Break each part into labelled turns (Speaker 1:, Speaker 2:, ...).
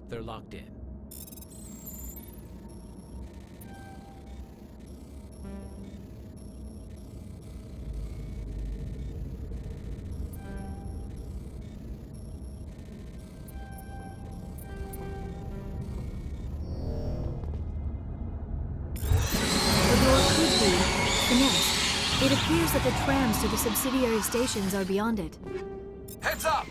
Speaker 1: They're locked in.
Speaker 2: It appears that the trams to the subsidiary stations are beyond it.
Speaker 3: Heads up!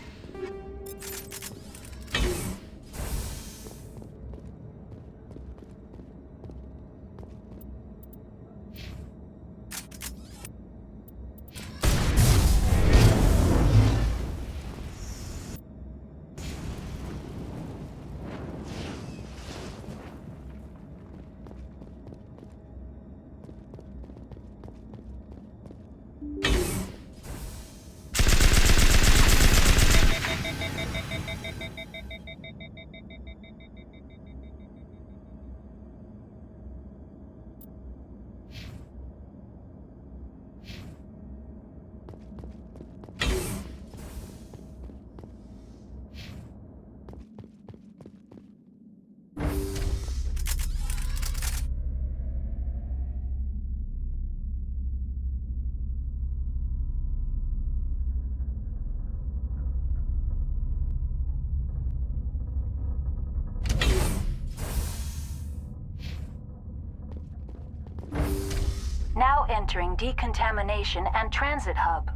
Speaker 4: Now entering decontamination and transit hub.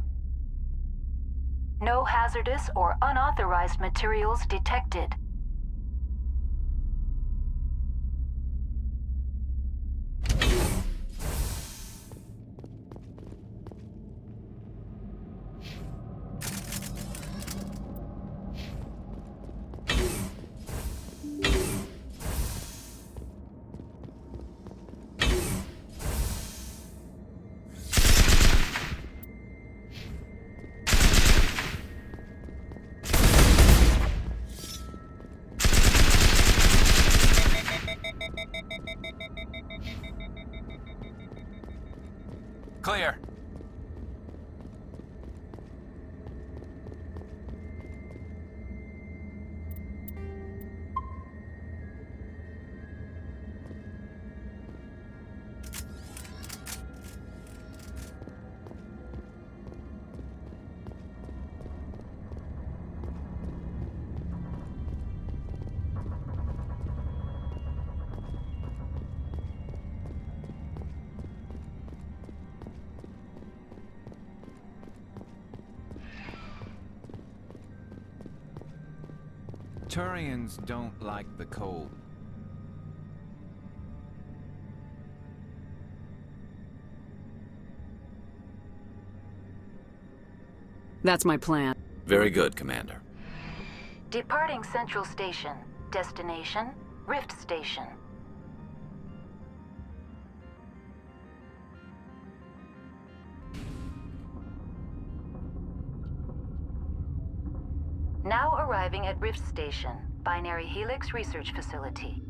Speaker 4: No hazardous or unauthorized materials detected.
Speaker 3: Clear.
Speaker 5: Turians don't like the cold.
Speaker 6: That's my plan.
Speaker 7: Very good, Commander.
Speaker 4: Departing Central Station. Destination, Rift Station. Now arriving at Rift Station, Binary Helix Research Facility.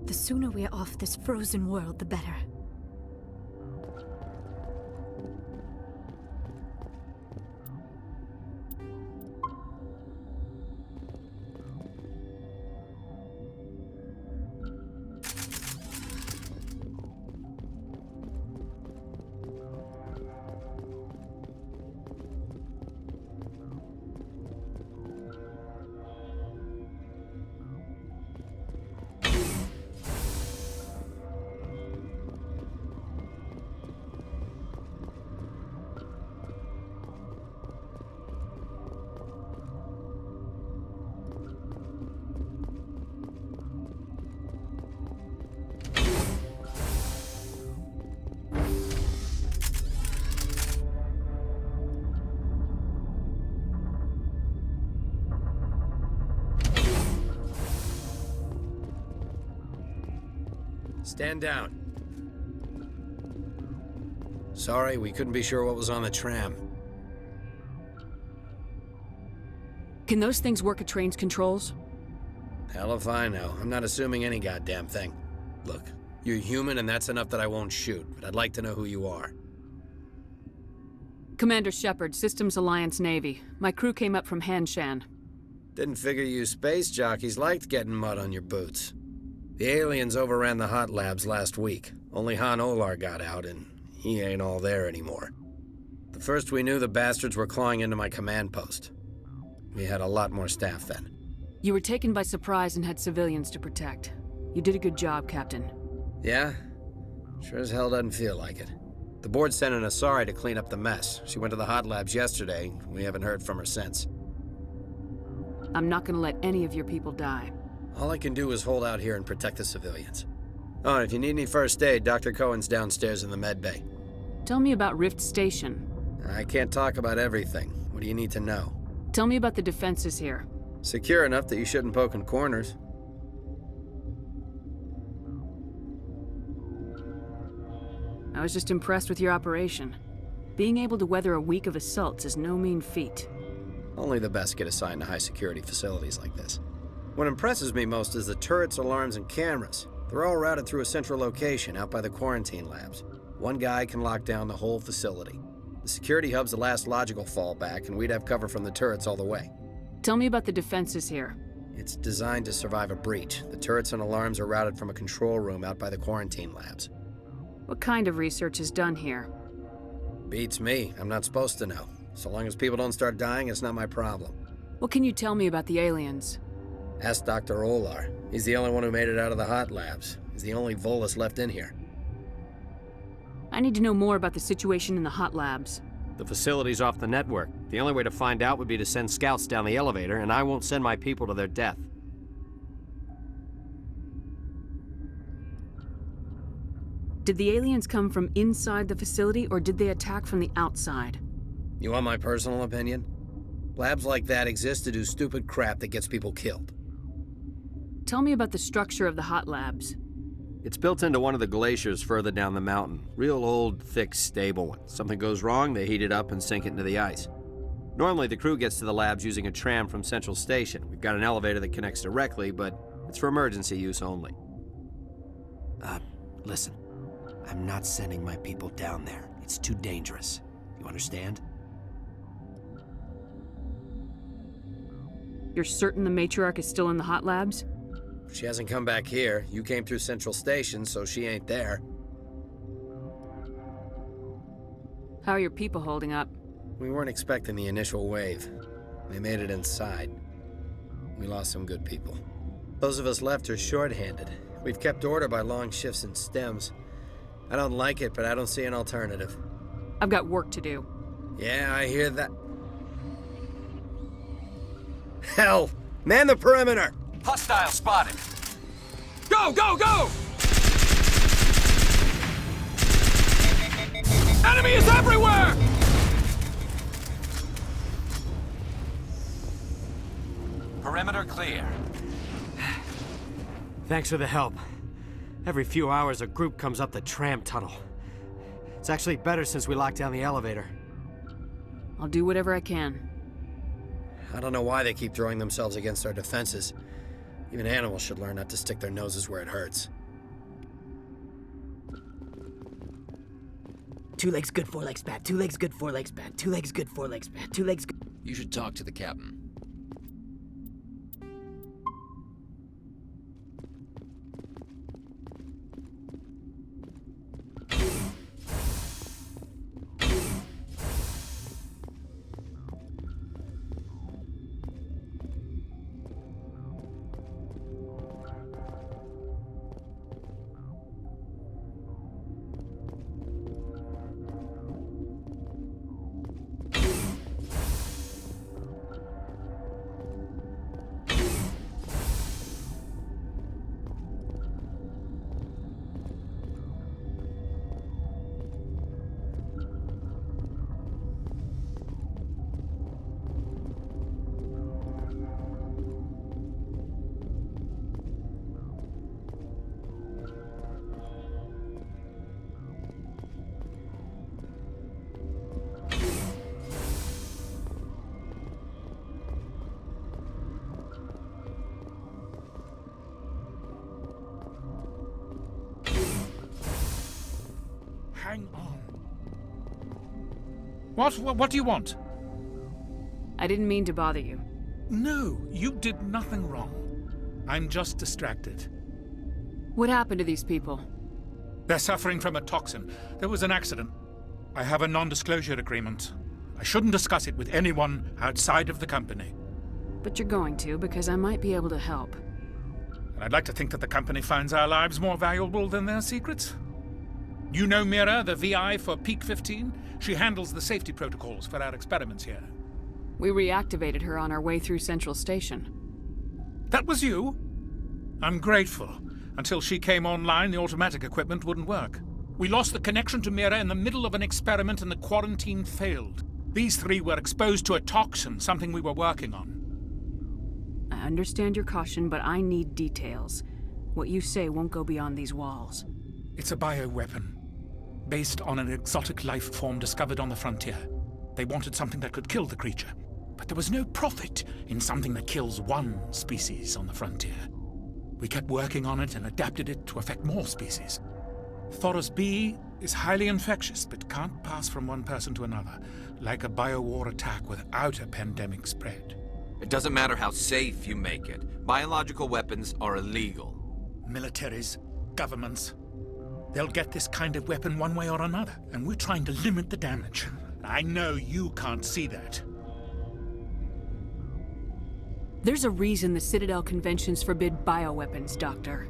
Speaker 2: The sooner we're off this frozen world, the better.
Speaker 8: Stand down. Sorry, we couldn't be sure what was on the tram.
Speaker 6: Can those things work at train's controls?
Speaker 8: Hell if I know. I'm not assuming any goddamn thing. Look, You're human, and that's enough that I won't shoot, but I'd like to know who you are.
Speaker 6: Commander Shepard, Systems Alliance Navy. My crew came up from Hanshan.
Speaker 8: Didn't figure you space jockeys liked getting mud on your boots. The aliens overran the Hot Labs last week. Only Han Olar got out, and he ain't all there anymore. The first we knew, the bastards were clawing into my command post. We had a lot more staff then.
Speaker 6: You were taken by surprise and had civilians to protect. You did a good job, Captain.
Speaker 8: Yeah? Sure as hell doesn't feel like it. The board sent an Asari to clean up the mess. She went to the Hot Labs yesterday. We haven't heard from her since.
Speaker 6: I'm not gonna let any of your people die.
Speaker 8: All I can do is hold out here and protect the civilians. Oh, and if you need any first aid, Dr. Cohen's downstairs in the med bay.
Speaker 6: Tell me about Rift Station.
Speaker 8: I can't talk about everything. What do you need to know?
Speaker 6: Tell me about the defenses here.
Speaker 8: Secure enough that you shouldn't poke in corners.
Speaker 6: I was just impressed with your operation. Being able to weather a week of assaults is no mean feat.
Speaker 8: Only the best get assigned to high-security facilities like this. What impresses me most is the turrets, alarms, and cameras. They're all routed through a central location out by the quarantine labs. One guy can lock down the whole facility. The security hub's the last logical fallback, and we'd have cover from the turrets all the way.
Speaker 6: Tell me about the defenses here.
Speaker 8: It's designed to survive a breach. The turrets and alarms are routed from a control room out by the quarantine labs.
Speaker 6: What kind of research is done here?
Speaker 8: Beats me. I'm not supposed to know. So long as people don't start dying, it's not my problem.
Speaker 6: What can you tell me about the aliens?
Speaker 8: Ask Dr. Olar. He's the only one who made it out of the Hot Labs. He's the only Volus left in here.
Speaker 6: I need to know more about the situation in the Hot Labs.
Speaker 1: The facility's off the network. The only way to find out would be to send scouts down the elevator, and I won't send my people to their death.
Speaker 6: Did the aliens come from inside the facility, or did they attack from the outside?
Speaker 8: You want my personal opinion? Labs like that exist to do stupid crap that gets people killed.
Speaker 6: Tell me about the structure of the Hot Labs.
Speaker 1: It's built into one of the glaciers further down the mountain. Real old, thick, stable one. Something goes wrong, they heat it up and sink it into the ice. Normally, the crew gets to the labs using a tram from Central Station. We've got an elevator that connects directly, but it's for emergency use only.
Speaker 7: Listen. I'm not sending my people down there. It's too dangerous. You understand?
Speaker 6: You're certain the matriarch is still in the Hot Labs?
Speaker 8: She hasn't come back here. You came through Central Station, so she ain't there.
Speaker 6: How are your people holding up?
Speaker 8: We weren't expecting the initial wave. They made it inside. We lost some good people. Those of us left are short-handed. We've kept order by long shifts and stems. I don't like it, but I don't see an alternative.
Speaker 6: I've got work to do.
Speaker 8: Yeah, I hear that. Hell! Man the perimeter!
Speaker 3: Hostile spotted. Go, go, go! Enemy is everywhere! Perimeter clear.
Speaker 1: Thanks for the help. Every few hours, a group comes up the tram tunnel. It's actually better since we locked down the elevator.
Speaker 6: I'll do whatever I can.
Speaker 8: I don't know why they keep throwing themselves against our defenses. Even animals should learn not to stick their noses where it hurts.
Speaker 9: 2 legs good, 4 legs bad. 2 legs good, 4 legs bad. 2 legs good, 4 legs bad. 2 legs good.
Speaker 7: You should talk to the captain.
Speaker 10: hang on. What do you want?
Speaker 6: I didn't mean to bother you.
Speaker 10: No, you did nothing wrong. I'm just distracted.
Speaker 6: What happened to these people?
Speaker 10: They're suffering from a toxin. There was an accident. I have a non-disclosure agreement. I shouldn't discuss it with anyone outside of the company.
Speaker 6: But you're going to, because I might be able to help.
Speaker 10: And I'd like to think that the company finds our lives more valuable than their secrets. You know Mira, the VI for Peak 15? She handles the safety protocols for our experiments here.
Speaker 6: We reactivated her on our way through Central Station.
Speaker 10: That was you? I'm grateful. Until she came online, the automatic equipment wouldn't work. We lost the connection to Mira in the middle of an experiment and the quarantine failed. These three were exposed to a toxin, something we were working on.
Speaker 6: I understand your caution, but I need details. What you say won't go beyond these walls.
Speaker 10: It's a bioweapon, based on an exotic life form discovered on the frontier. They wanted something that could kill the creature, but there was no profit in something that kills one species on the frontier. We kept working on it and adapted it to affect more species. Thoros B is highly infectious, but can't pass from one person to another, like a biowar attack without a pandemic spread.
Speaker 3: It doesn't matter how safe you make it. Biological weapons are illegal.
Speaker 10: Militaries, governments, they'll get this kind of weapon one way or another, and we're trying to limit the damage. I know you can't see that.
Speaker 6: There's a reason the Citadel conventions forbid bioweapons, Doctor.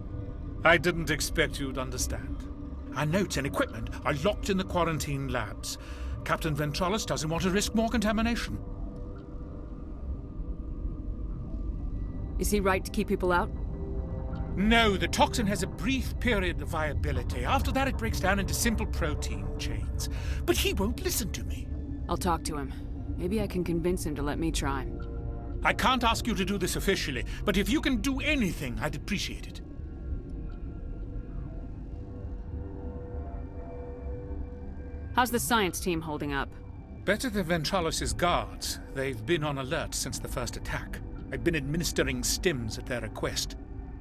Speaker 10: I didn't expect you'd understand. Our notes and equipment are locked in the quarantine labs. Captain Ventralis doesn't want to risk more contamination.
Speaker 6: Is he right to keep people out?
Speaker 10: No, the toxin has a brief period of viability. After that, it breaks down into simple protein chains. But he won't listen to me.
Speaker 6: I'll talk to him. Maybe I can convince him to let me try.
Speaker 10: I can't ask you to do this officially, but if you can do anything, I'd appreciate it.
Speaker 6: How's the science team holding up?
Speaker 10: Better than Ventralis' guards. They've been on alert since the first attack. I've been administering stims at their request.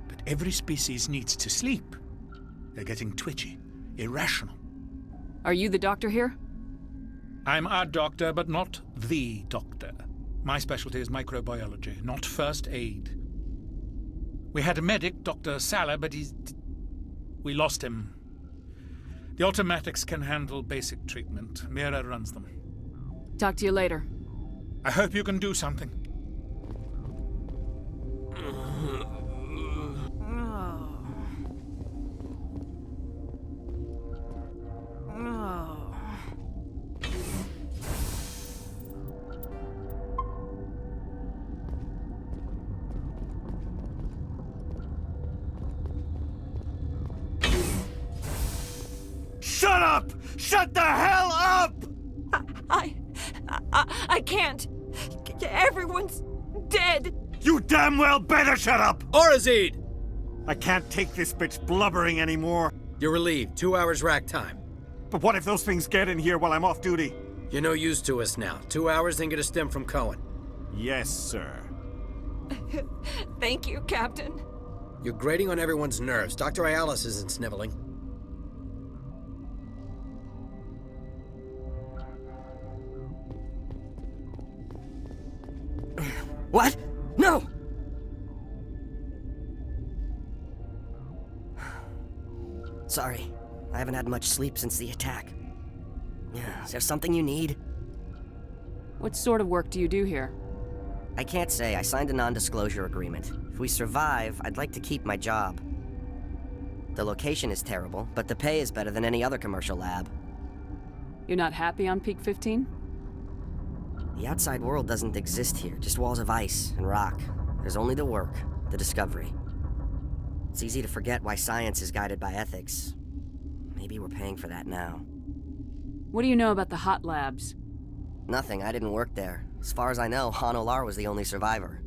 Speaker 10: But every species needs to sleep. They're getting twitchy, irrational.
Speaker 6: Are you the doctor here?
Speaker 10: I'm a doctor, but not the doctor. My specialty is microbiology, not first aid. We had a medic, Dr. Salah, but we lost him. The automatics can handle basic treatment. Mira runs them.
Speaker 6: Talk to you later.
Speaker 10: I hope you can do something.
Speaker 3: Shut up! Shut the hell up!
Speaker 11: I can't. Everyone's dead.
Speaker 3: You damn well better shut up!
Speaker 8: Orazid!
Speaker 3: I can't take this bitch blubbering anymore.
Speaker 8: You're relieved. 2 hours rack time.
Speaker 3: But what if those things get in here while I'm off duty?
Speaker 8: You're no use to us now. 2 hours, then get a stim from Cohen.
Speaker 3: Yes, sir.
Speaker 11: Thank you, Captain.
Speaker 8: You're grating on everyone's nerves. Dr. Ayalis isn't sniveling.
Speaker 9: What? No! Sorry, I haven't had much sleep since the attack. Is there something you need?
Speaker 6: What sort of work do you do here?
Speaker 9: I can't say. I signed a non-disclosure agreement. If we survive, I'd like to keep my job. The location is terrible, but the pay is better than any other commercial lab.
Speaker 6: You're not happy on Peak 15?
Speaker 9: The outside world doesn't exist here, just walls of ice and rock. There's only the work, the discovery. It's easy to forget why science is guided by ethics. Maybe we're paying for that now.
Speaker 6: What do you know about the Hot Labs?
Speaker 9: Nothing, I didn't work there. As far as I know, Han Olar was the only survivor.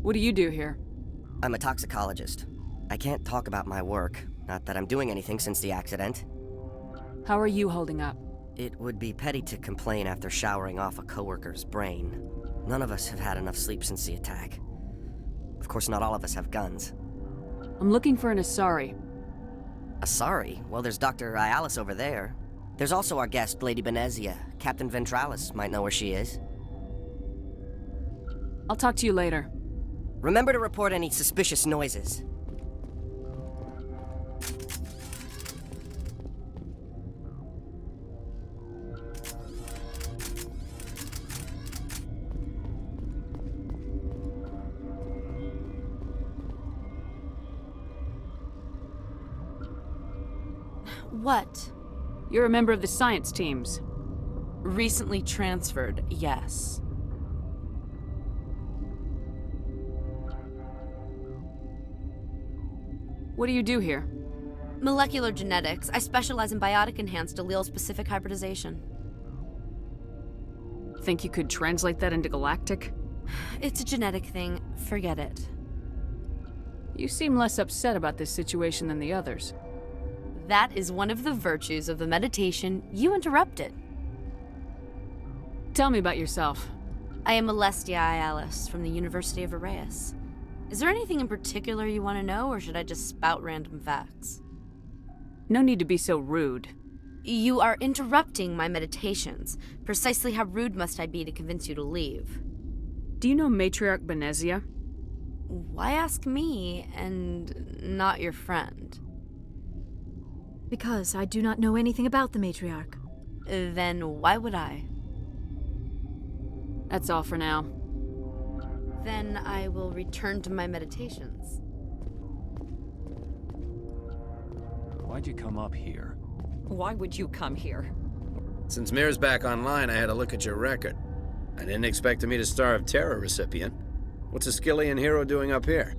Speaker 6: What do you do here?
Speaker 9: I'm a toxicologist. I can't talk about my work, not that I'm doing anything since the accident.
Speaker 6: How are you holding up?
Speaker 9: It would be petty to complain after showering off a coworker's brain. None of us have had enough sleep since the attack. Of course, not all of us have guns.
Speaker 6: I'm looking for an Asari.
Speaker 9: Sorry? Well, there's Dr. Ayalis over there. There's also our guest, Lady Benezia. Captain Ventralis might know where she is.
Speaker 6: I'll talk to you later.
Speaker 9: Remember to report any suspicious noises.
Speaker 12: What?
Speaker 6: You're a member of the science teams.
Speaker 12: Recently transferred, yes.
Speaker 6: What do you do here?
Speaker 12: Molecular genetics. I specialize in biotic-enhanced allele-specific hybridization.
Speaker 6: Think you could translate that into galactic?
Speaker 12: It's a genetic thing. Forget it.
Speaker 6: You seem less upset about this situation than the others.
Speaker 12: That is one of the virtues of the meditation you interrupted.
Speaker 6: Tell me about yourself.
Speaker 12: I am Alestia Ayalis from the University of Arraeus. Is there anything in particular you want to know, or should I just spout random facts?
Speaker 6: No need to be so rude.
Speaker 12: You are interrupting my meditations. Precisely how rude must I be to convince you to leave?
Speaker 6: Do you know Matriarch Benezia?
Speaker 12: Why ask me, and not your friend?
Speaker 2: Because I do not know anything about the Matriarch.
Speaker 12: Then why would I?
Speaker 6: That's all for now.
Speaker 12: Then I will return to my meditations.
Speaker 5: Why'd you come up here?
Speaker 11: Why would you come here?
Speaker 8: Since Mir's back online, I had a look at your record. I didn't expect to meet a Star of Terror recipient. What's a Skillian hero doing up here?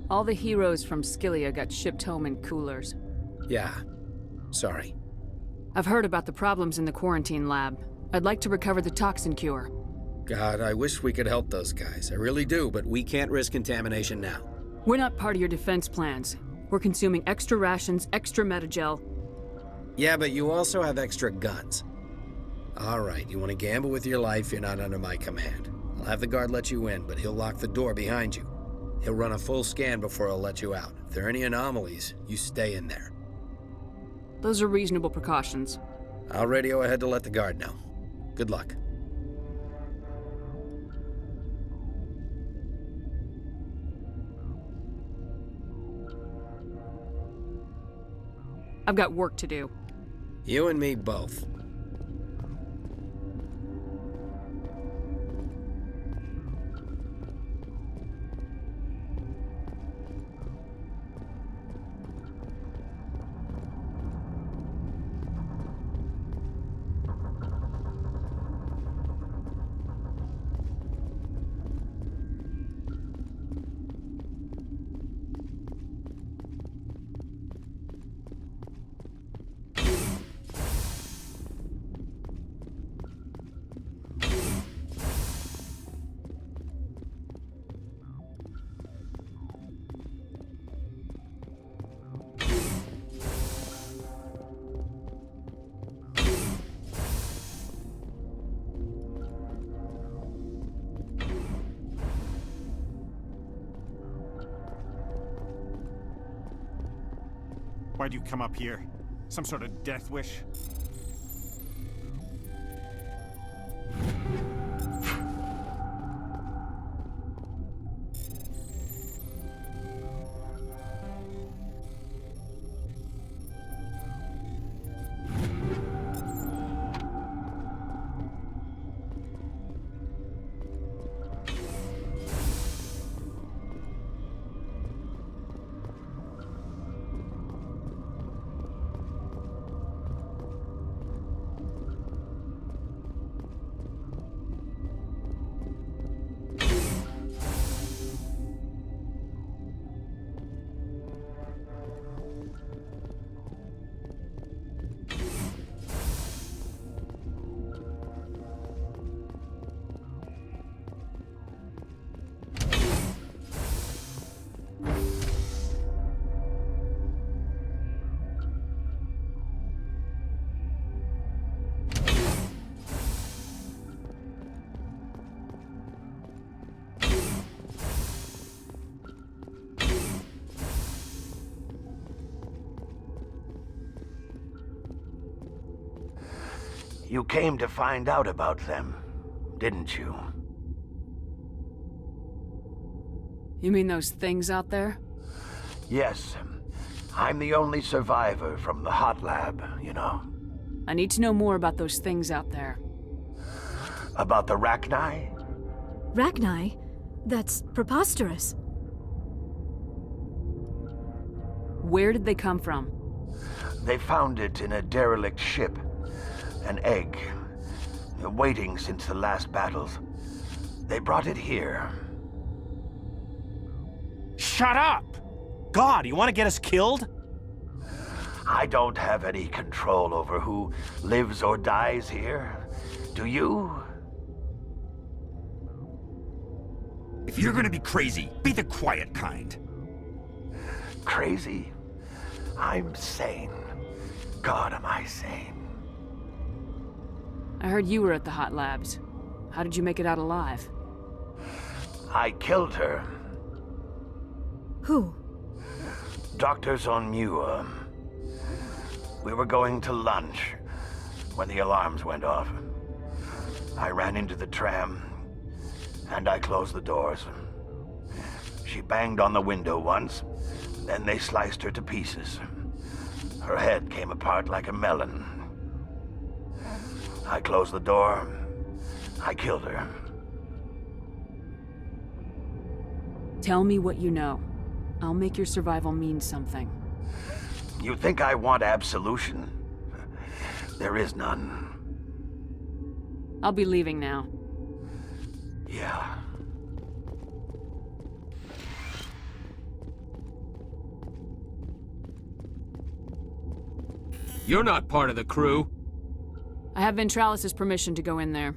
Speaker 6: All the heroes from Skillia got shipped home in coolers.
Speaker 8: Yeah. Sorry.
Speaker 6: I've heard about the problems in the quarantine lab. I'd like to recover the toxin cure.
Speaker 8: God, I wish we could help those guys. I really do, but we can't risk contamination now.
Speaker 6: We're not part of your defense plans. We're consuming extra rations, extra metagel.
Speaker 8: Yeah, but you also have extra guns. All right, you want to gamble with your life, you're not under my command. I'll have the guard let you in, but he'll lock the door behind you. He'll run a full scan before he'll let you out. If there are any anomalies, you stay in there.
Speaker 6: Those are reasonable precautions.
Speaker 8: I'll radio ahead to let the guard know. Good luck.
Speaker 6: I've got work to do.
Speaker 8: You and me both.
Speaker 13: Why'd you come up here? Some sort of death wish?
Speaker 14: You came to find out about them, didn't you?
Speaker 6: You mean those things out there?
Speaker 14: Yes. I'm the only survivor from the Hot Lab, you know.
Speaker 6: I need to know more about those things out there.
Speaker 14: About the Arachni?
Speaker 2: Arachni? That's preposterous.
Speaker 6: Where did they come from?
Speaker 14: They found it in a derelict ship. An egg. Waiting since the last battles. They brought it here.
Speaker 13: Shut up! God, you want to get us killed?
Speaker 14: I don't have any control over who lives or dies here. Do you?
Speaker 15: If you're gonna be crazy, be the quiet kind.
Speaker 14: Crazy? I'm sane. God, am I sane.
Speaker 6: I heard you were at the Hot Labs. How did you make it out alive?
Speaker 14: I killed her.
Speaker 2: Who?
Speaker 14: Doctors on Muir. We were going to lunch when the alarms went off. I ran into the tram, and I closed the doors. She banged on the window once, then they sliced her to pieces. Her head came apart like a melon. I closed the door. I killed her.
Speaker 6: Tell me what you know. I'll make your survival mean something.
Speaker 14: You think I want absolution? There is none.
Speaker 6: I'll be leaving now.
Speaker 14: Yeah.
Speaker 16: You're not part of the crew.
Speaker 6: I have Ventralis's permission to go in there.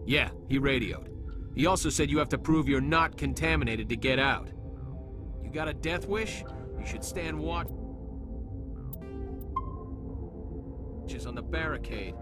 Speaker 16: Yeah, he radioed. He also said you have to prove you're not contaminated to get out. You got a death wish? You should stand watch. Just on the barricade.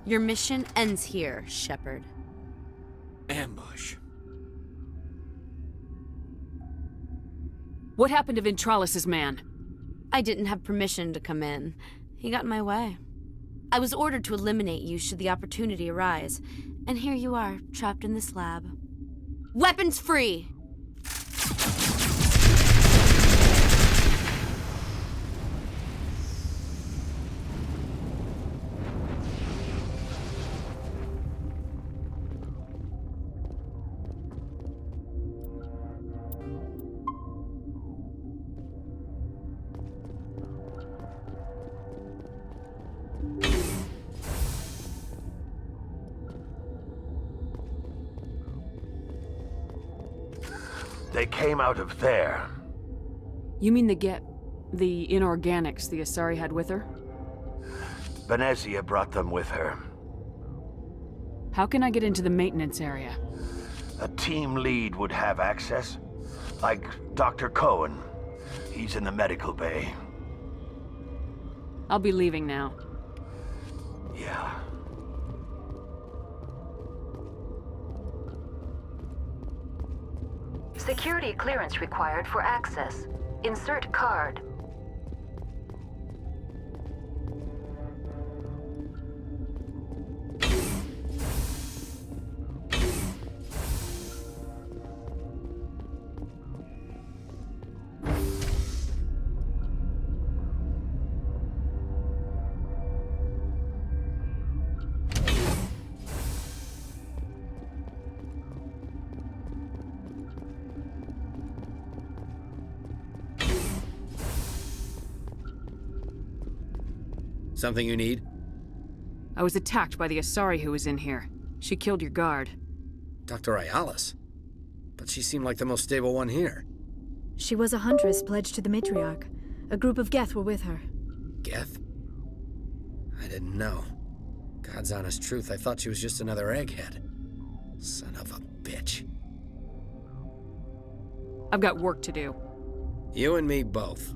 Speaker 12: Your mission ends here, Shepard.
Speaker 10: Ambush.
Speaker 6: What happened to Ventralis's man?
Speaker 12: I didn't have permission to come in. He got in my way. I was ordered to eliminate you should the opportunity arise. And here you are, trapped in this lab. Weapons free!
Speaker 14: They came out of there.
Speaker 6: You mean the inorganics the Asari had with her?
Speaker 14: Venezia brought them with her.
Speaker 6: How can I get into the maintenance area?
Speaker 14: A team lead would have access. Like Dr. Cohen. He's in the medical bay.
Speaker 6: I'll be leaving now.
Speaker 14: Yeah.
Speaker 4: Security clearance required for access. Insert card.
Speaker 8: Something you need?
Speaker 6: I was attacked by the Asari who was in here. She killed your guard.
Speaker 8: Dr. Ayalis? But she seemed like the most stable one here.
Speaker 2: She was a huntress pledged to the matriarch. A group of Geth were with her.
Speaker 8: Geth? I didn't know. God's honest truth, I thought she was just another egghead. Son of a bitch.
Speaker 6: I've got work to do.
Speaker 8: You and me both.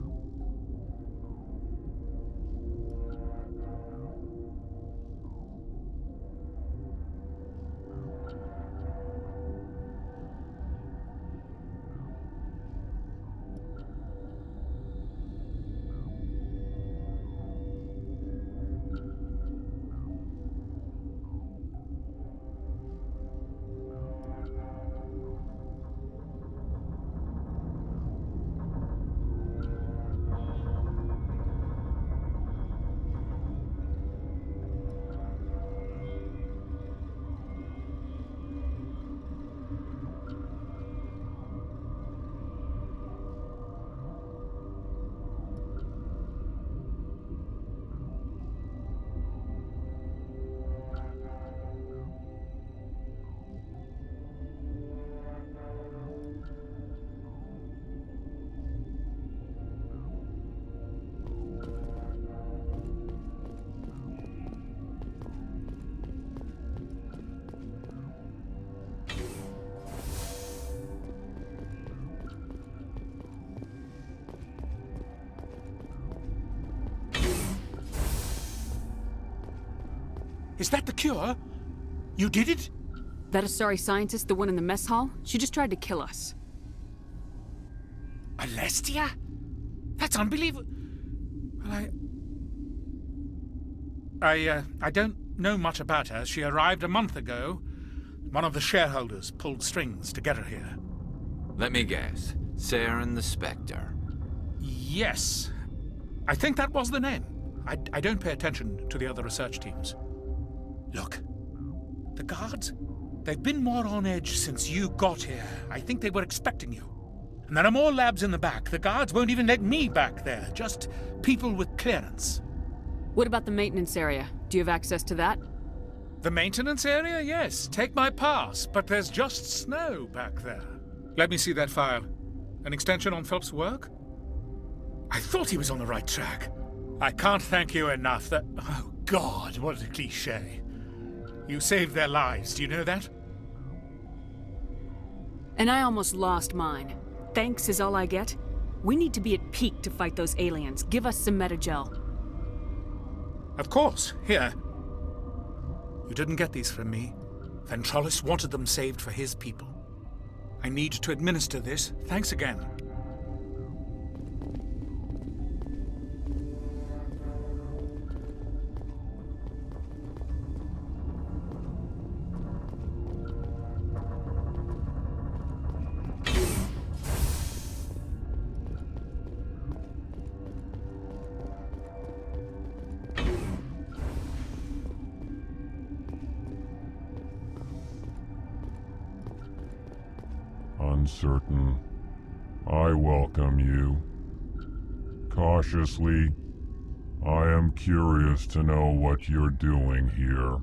Speaker 10: Is that the cure? You did it?
Speaker 6: That Asari scientist, the one in the mess hall? She just tried to kill us.
Speaker 10: Alestia? That's unbelievable. Well, I don't know much about her. She arrived a month ago. One of the shareholders pulled strings to get her here.
Speaker 3: Let me guess. Saren the Spectre.
Speaker 10: Yes. I think that was the name. I don't pay attention to the other research teams. Look, the guards, they've been more on edge since you got here. I think they were expecting you. And there are more labs in the back. The guards won't even let me back there, just people with clearance.
Speaker 6: What about the maintenance area? Do you have access to that?
Speaker 10: The maintenance area? Yes. Take my pass, but there's just snow back there. Let me see that file. An extension on Phelps' work? I thought he was on the right track. I can't thank you enough that... Oh, God, what a cliché. You saved their lives, do you know that?
Speaker 6: And I almost lost mine. Thanks is all I get? We need to be at peak to fight those aliens. Give us some metagel.
Speaker 10: Of course. Here. You didn't get these from me. Ventralis wanted them saved for his people. I need to administer this. Thanks again.
Speaker 17: Uncertain. I welcome you. Cautiously, I am curious to know what you're doing here.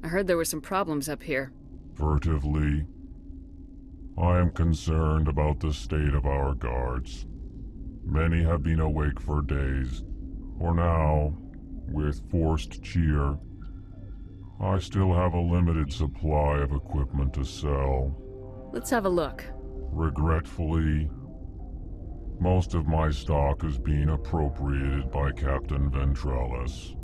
Speaker 6: I heard there were some problems up here.
Speaker 17: Furtively, I am concerned about the state of our guards. Many have been awake for days, for now, with forced cheer, I still have a limited supply of equipment to sell.
Speaker 6: Let's have a look.
Speaker 17: Regretfully, most of my stock is being appropriated by Captain Ventralis.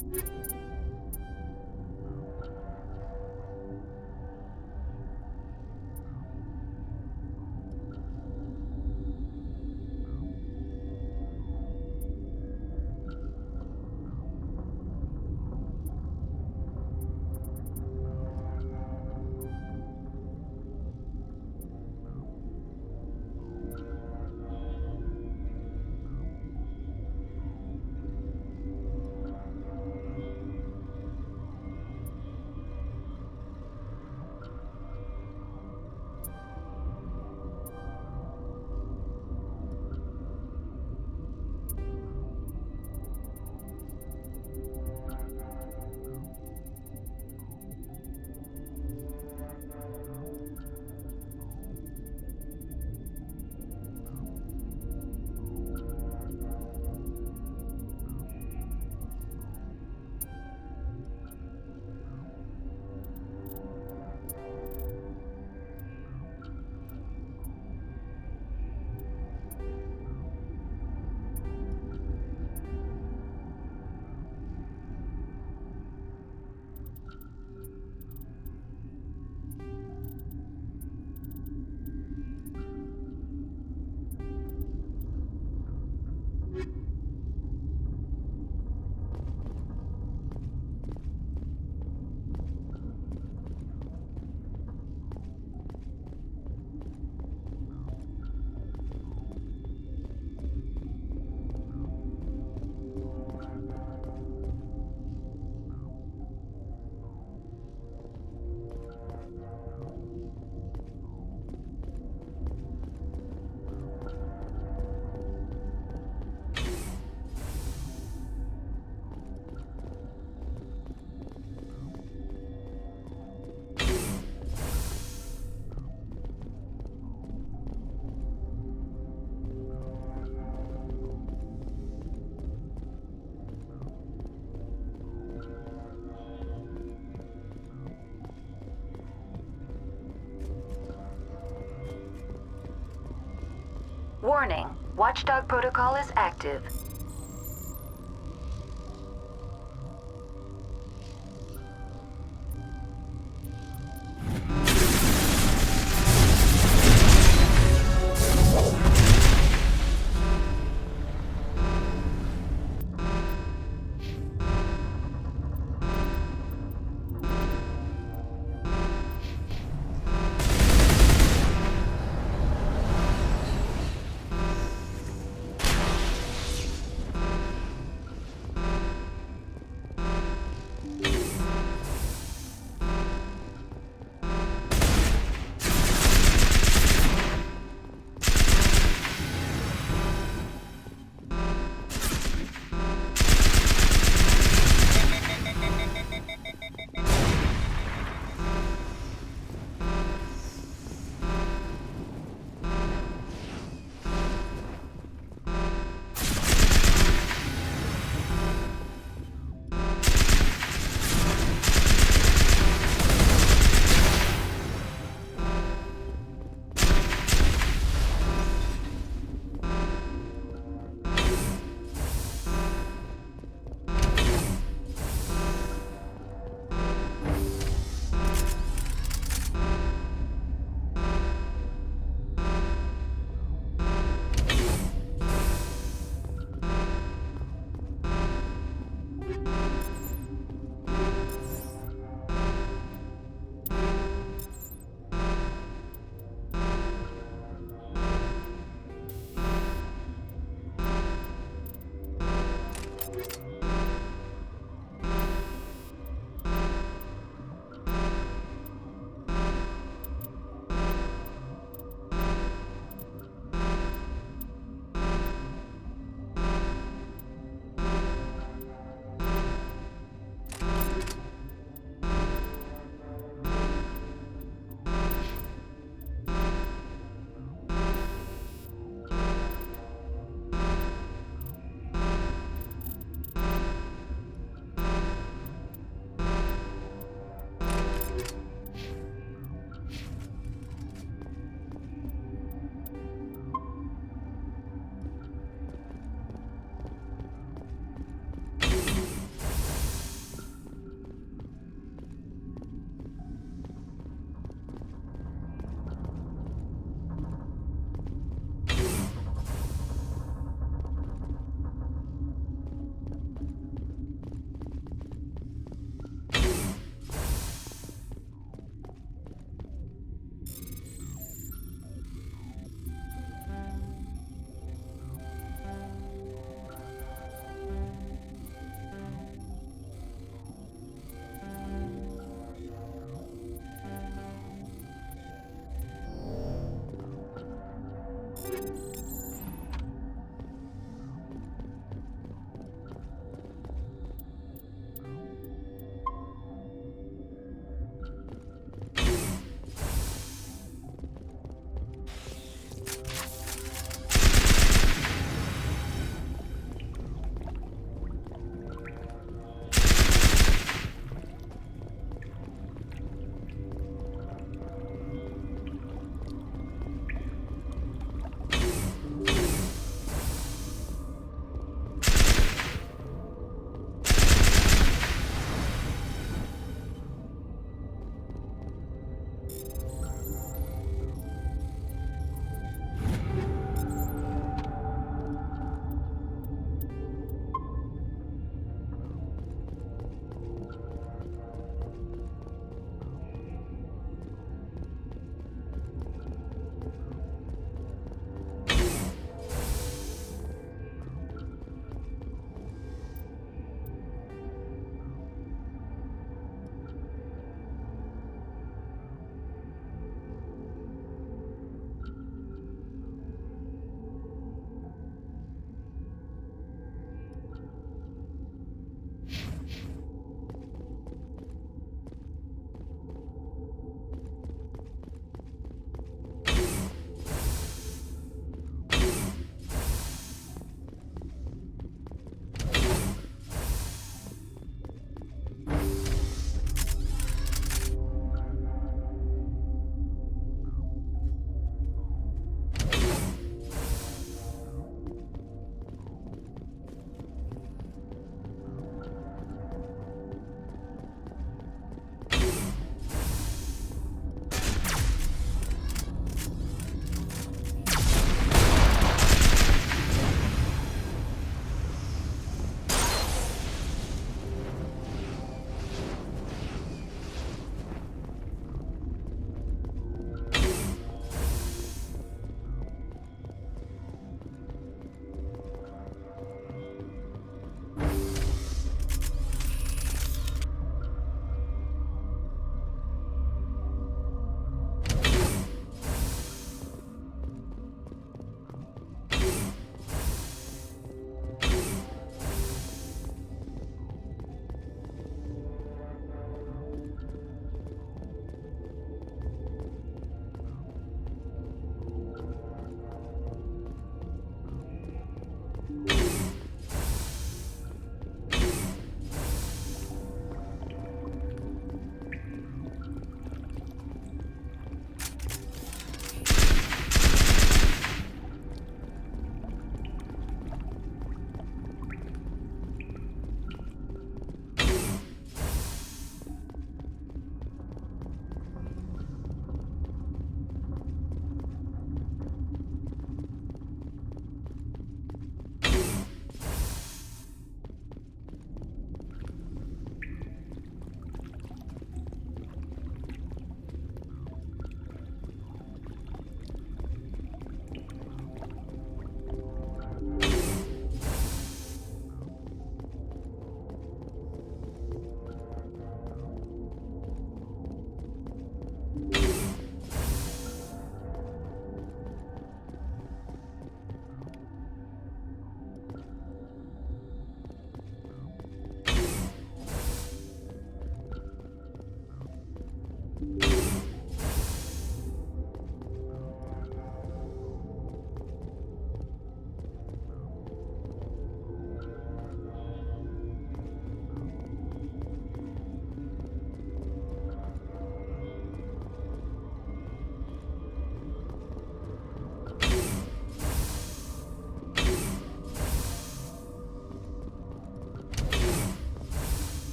Speaker 4: Warning, Watchdog protocol is active.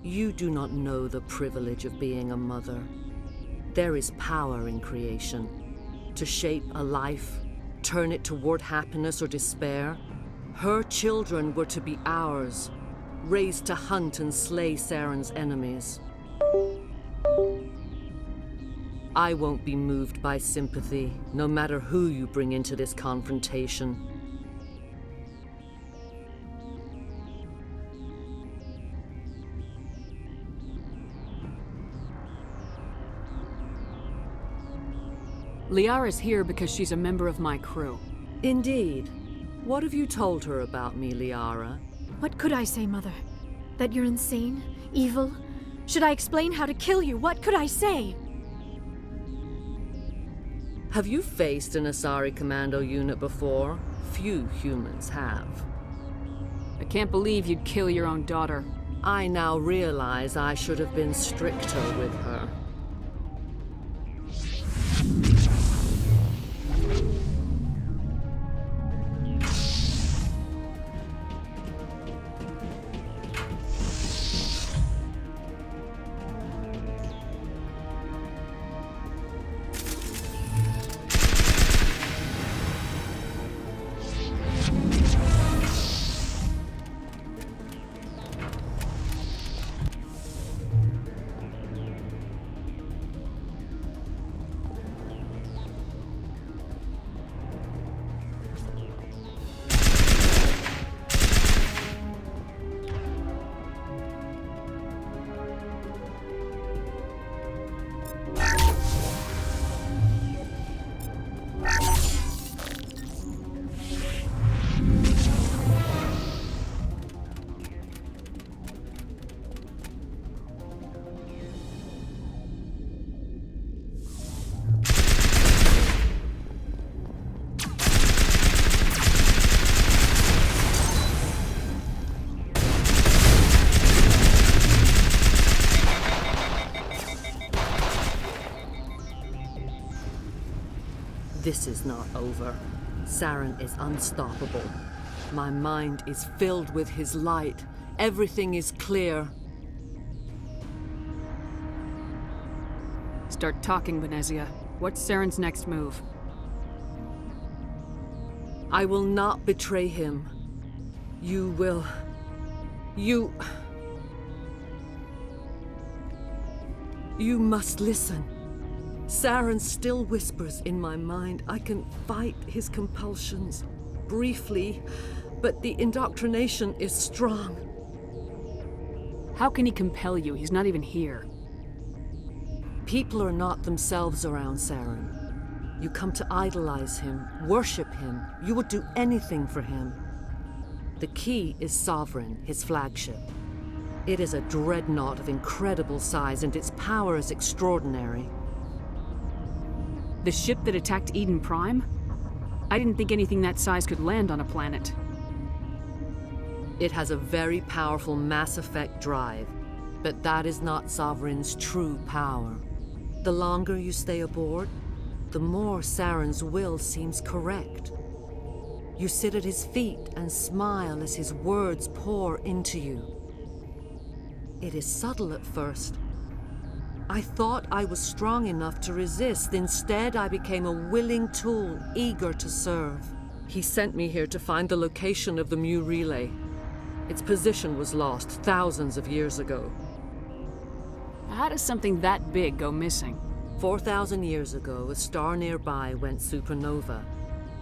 Speaker 18: You do not know the privilege of being a mother. There is power in creation. To shape a life, turn it toward happiness or despair. Her children were to be ours, raised to hunt and slay Saren's enemies. I won't be moved by sympathy, no matter who you bring into this confrontation.
Speaker 6: Liara's here because she's a member of my crew.
Speaker 18: Indeed. What have you told her about me, Liara?
Speaker 2: What could I say, Mother? That you're insane? Evil? Should I explain how to kill you? What could I say?
Speaker 18: Have you faced an Asari commando unit before? Few humans have.
Speaker 6: I can't believe you'd kill your own daughter.
Speaker 18: I now realize I should have been stricter with her. This is not over. Saren is unstoppable. My mind is filled with his light. Everything is clear.
Speaker 6: Start talking, Venezia. What's Saren's next move?
Speaker 18: I will not betray him. You will... You must listen. Saren still whispers in my mind. I can fight his compulsions, briefly, but the indoctrination is strong.
Speaker 6: How can he compel you? He's not even here.
Speaker 18: People are not themselves around Saren. You come to idolize him, worship him. You would do anything for him. The key is Sovereign, his flagship. It is a dreadnought of incredible size, and its power is extraordinary.
Speaker 6: The ship that attacked Eden Prime? I didn't think anything that size could land on a planet.
Speaker 18: It has a very powerful mass effect drive, but that is not Sovereign's true power. The longer you stay aboard, the more Saren's will seems correct. You sit at his feet and smile as his words pour into you. It is subtle at first. I thought I was strong enough to resist. Instead, I became a willing tool, eager to serve. He sent me here to find the location of the Mu relay. Its position was lost thousands of years ago.
Speaker 6: How does something that big go missing?
Speaker 18: 4,000 years ago, a star nearby went supernova.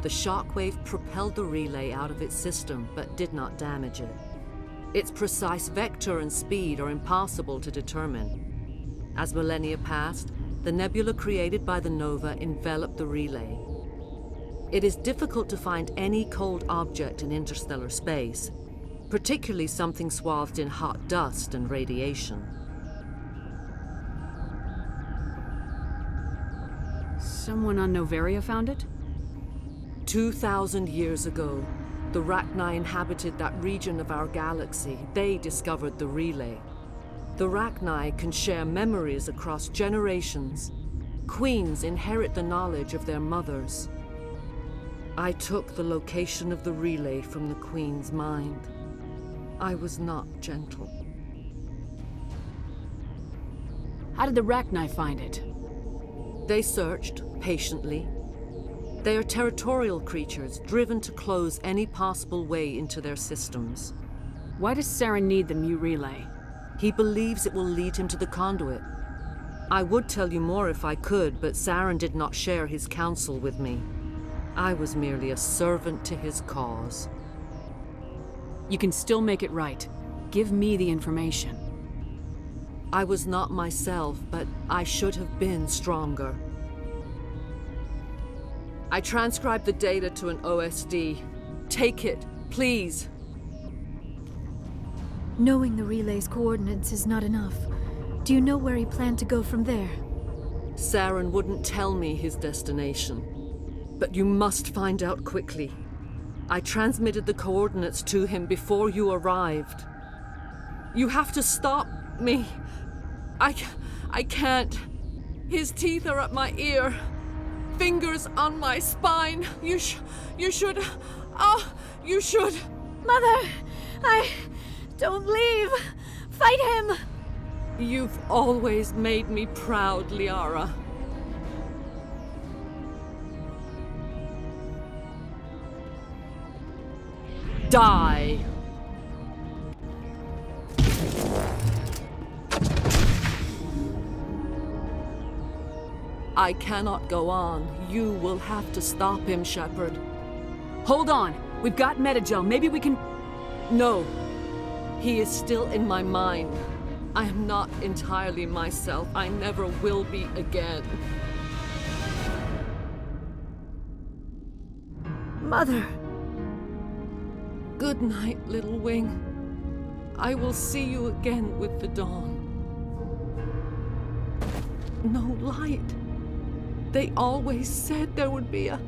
Speaker 18: The shockwave propelled the relay out of its system, but did not damage it. Its precise vector and speed are impossible to determine. As millennia passed, the nebula created by the nova enveloped the relay. It is difficult to find any cold object in interstellar space, particularly something swathed in hot dust and radiation.
Speaker 6: Someone on Noveria found it?
Speaker 18: 2,000 years ago, the Arachni inhabited that region of our galaxy. They discovered the relay. The Arachni can share memories across generations. Queens inherit the knowledge of their mothers. I took the location of the relay from the Queen's mind. I was not gentle.
Speaker 6: How did the Arachni find it?
Speaker 18: They searched, patiently. They are territorial creatures, driven to close any possible way into their systems.
Speaker 6: Why does Saren need the Mu relay?
Speaker 18: He believes it will lead him to the conduit. I would tell you more if I could, but Saren did not share his counsel with me. I was merely a servant to his cause.
Speaker 6: You can still make it right. Give me the information.
Speaker 18: I was not myself, but I should have been stronger. I transcribed the data to an OSD. Take it, please.
Speaker 2: Knowing the relay's coordinates is not enough. Do you know where he planned to go from there?
Speaker 18: Saren wouldn't tell me his destination. But you must find out quickly. I transmitted the coordinates to him before you arrived. You have to stop me. I can't. His teeth are at my ear. Fingers on my spine. You should. Oh, you should.
Speaker 2: Mother, don't leave. Fight him.
Speaker 18: You've always made me proud, Liara. Die. I cannot go on. You will have to stop him, Shepard.
Speaker 6: Hold on. We've got Metagel. Maybe we can...
Speaker 18: No. He is still in my mind. I am not entirely myself. I never will be again.
Speaker 2: Mother.
Speaker 18: Good night, little wing. I will see you again with the dawn. No light. They always said there would be a...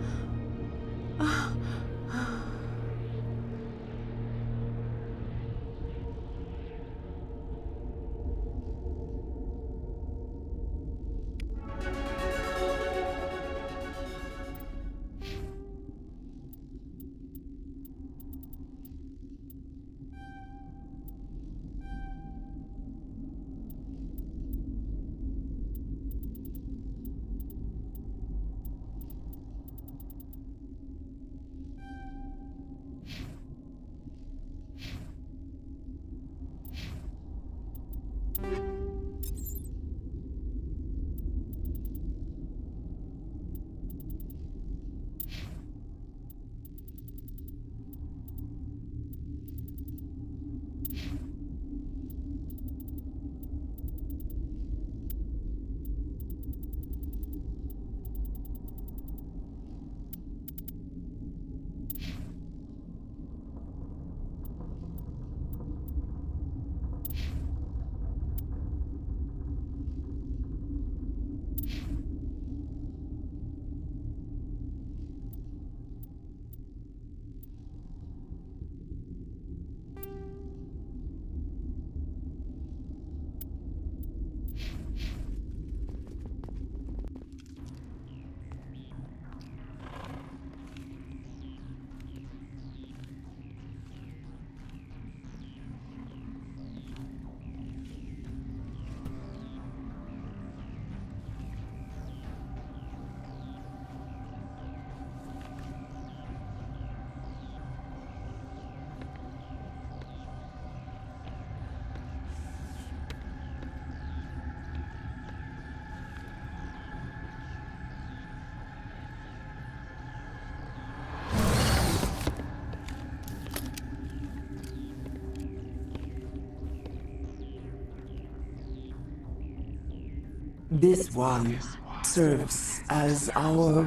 Speaker 19: This one serves as our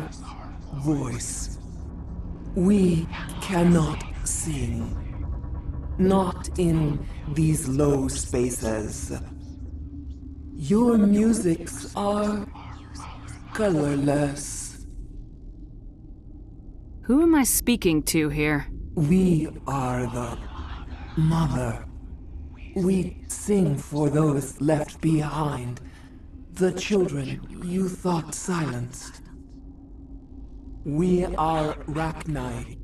Speaker 19: voice. We cannot sing. Not in these low spaces. Your musics are colorless.
Speaker 6: Who am I speaking to here?
Speaker 19: We are the Mother. We sing for those left behind. The children you thought silenced. We are Arachni.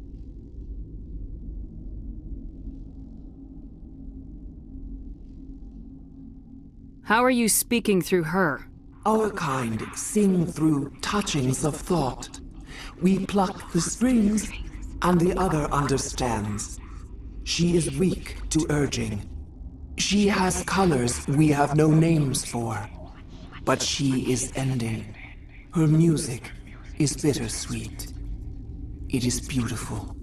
Speaker 6: How are you speaking through her?
Speaker 19: Our kind sing through touchings of thought. We pluck the strings, and the other understands. She is weak to urging. She has colors we have no names for. But she is ending. Her music is bittersweet. It is beautiful.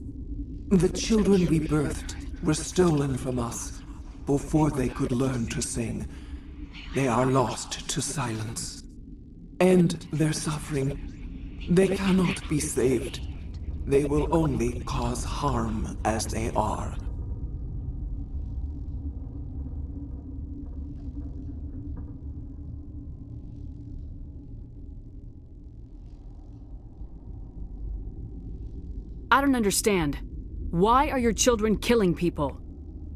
Speaker 19: The children we birthed were stolen from us before they could learn to sing. They are lost to silence. And their suffering, they cannot be saved. They will only cause harm as they are.
Speaker 6: I don't understand. Why are your children killing people?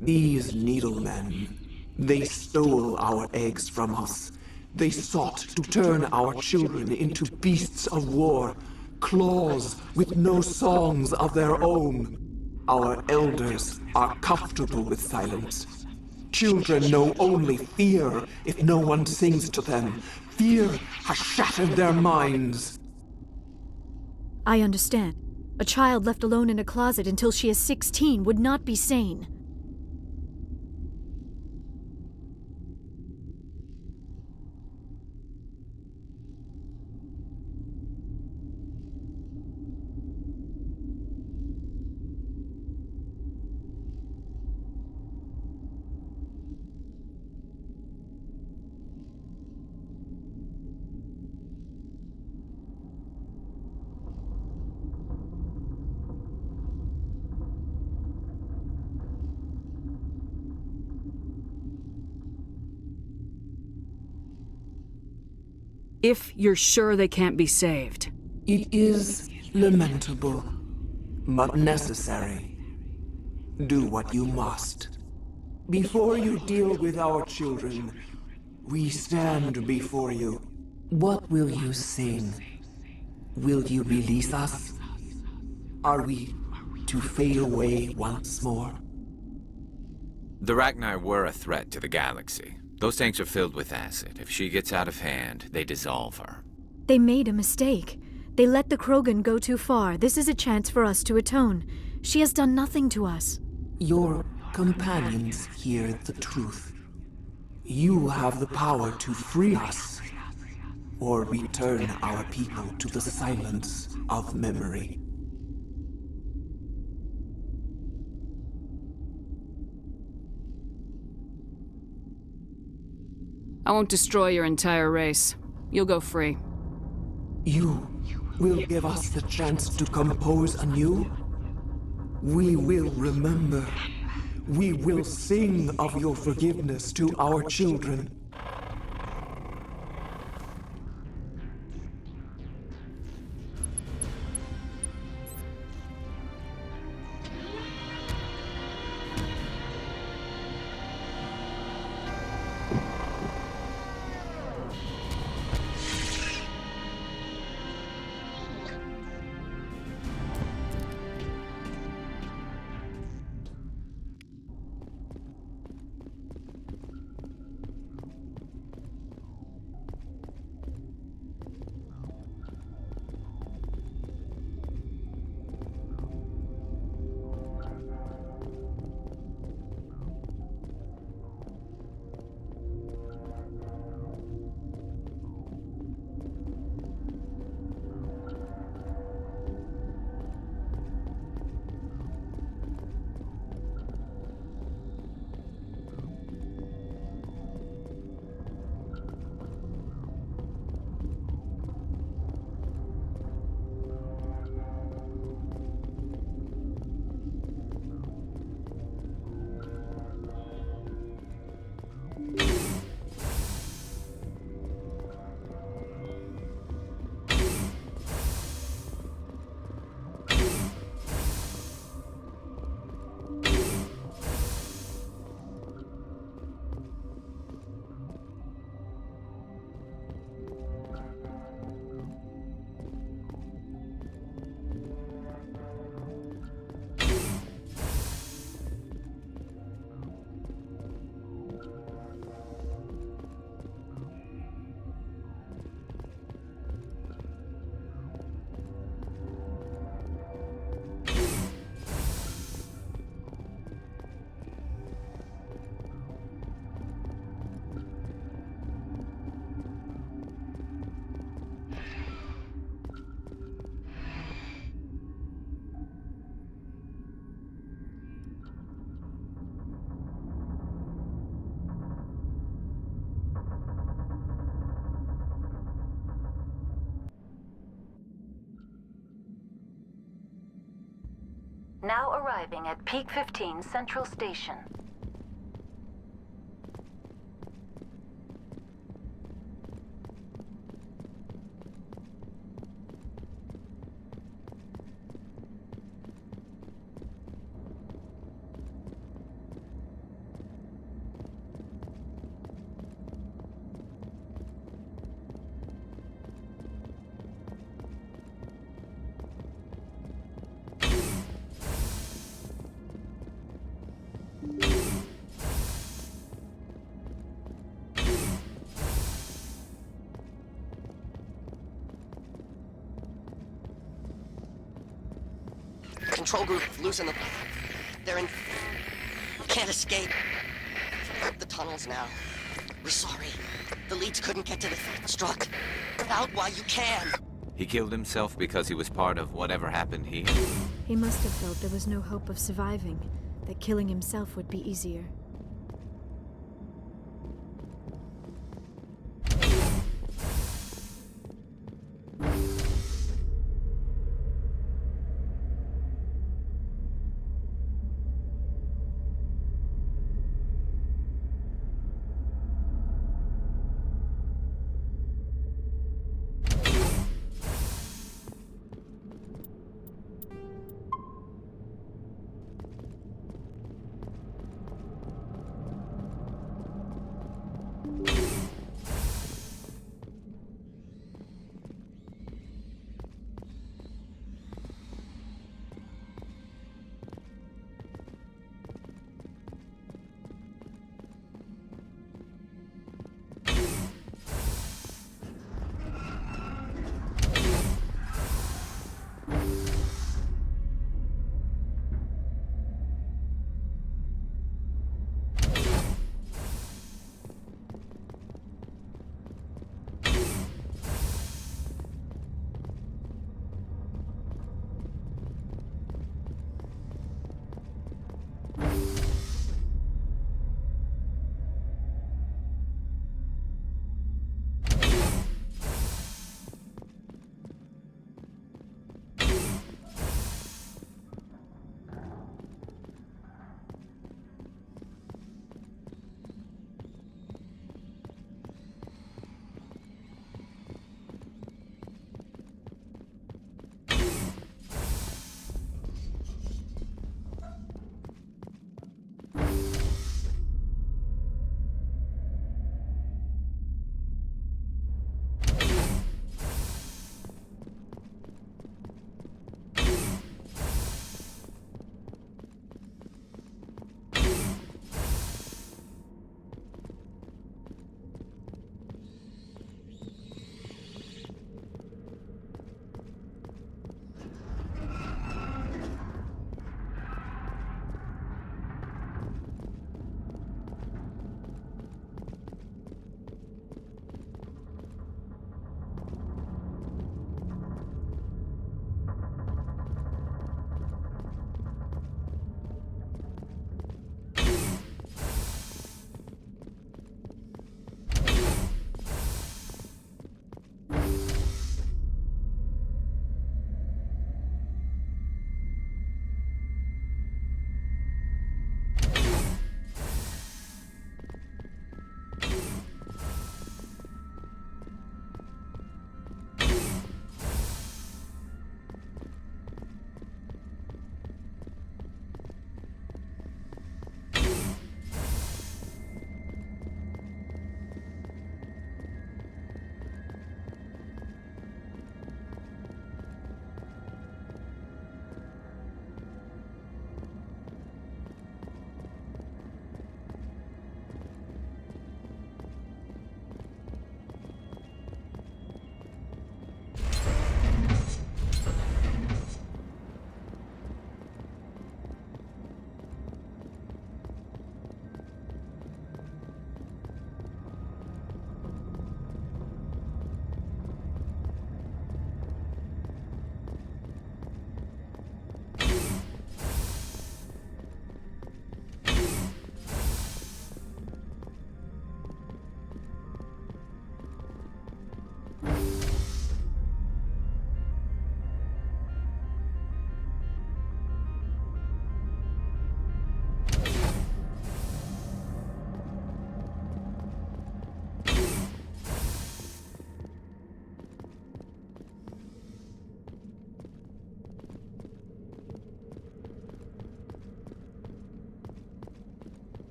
Speaker 19: These needlemen, they stole our eggs from us. They sought to turn our children into beasts of war, claws with no songs of their own. Our elders are comfortable with silence. Children know only fear if no one sings to them. Fear has shattered their minds.
Speaker 2: I understand. A child left alone in a closet until she is 16 would not be sane.
Speaker 6: If you're sure they can't be saved.
Speaker 19: It is lamentable, but necessary. Do what you must. Before you deal with our children, we stand before you. What will you sing? Will you release us? Are we to fade away once more?
Speaker 3: The Arachni were a threat to the galaxy. Those tanks are filled with acid. If she gets out of hand, they dissolve her.
Speaker 2: They made a mistake. They let the Krogan go too far. This is a chance for us to atone. She has done nothing to us.
Speaker 19: Your companions hear the truth. You have the power to free us, or return our people to the silence of memory.
Speaker 6: I won't destroy your entire race. You'll go free.
Speaker 19: You will give us the chance to compose anew? We will remember. We will sing of your forgiveness to our children.
Speaker 4: Now arriving at Peak 15 Central Station.
Speaker 9: Control group, losing them. They're in... Can't escape. The tunnels now. We're sorry. The leads couldn't get to the struck. Out while you can.
Speaker 3: He killed himself because he was part of whatever happened here?
Speaker 2: He must have felt there was no hope of surviving, that killing himself would be easier.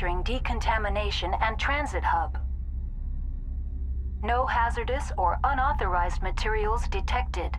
Speaker 4: Entering decontamination and transit hub. No hazardous or unauthorized materials detected.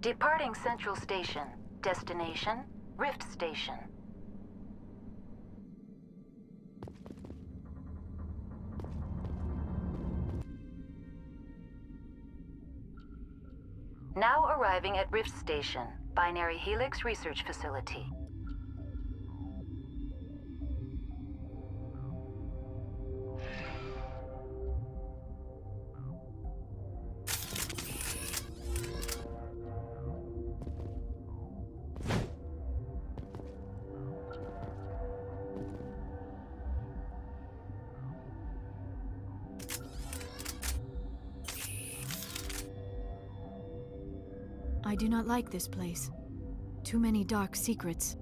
Speaker 4: Departing Central Station. Destination, Rift Station. Now arriving at Rift Station, Binary Helix Research Facility.
Speaker 2: I do not like this place. Too many dark secrets.